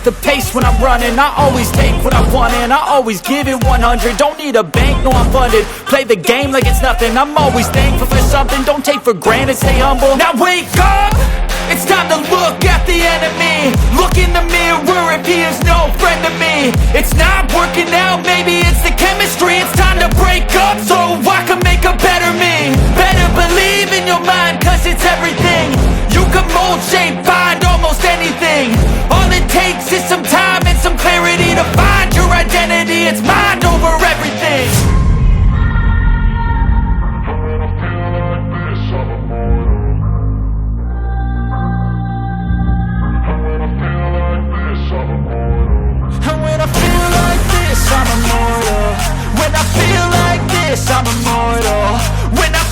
the pace when I'm running. I always take what I want and I always give it 100. Don't need a bank, no I'm funded. Play the game like it's nothing. I'm always thankful for something. Don't take for granted, stay humble. Now wake up, it's time to look at the enemy. Look in the mirror if he is no friend to me. It's not working out, maybe it's the chemistry. It's time to break up so I can make a better me. Better believe in your mind, cause it's everything. You can mold, shape, find almost anything. All it takes is some time and some clarity to find your identity. It's mind over everything. And when I feel like this, I'm immortal. When I feel like this, I'm immortal. When I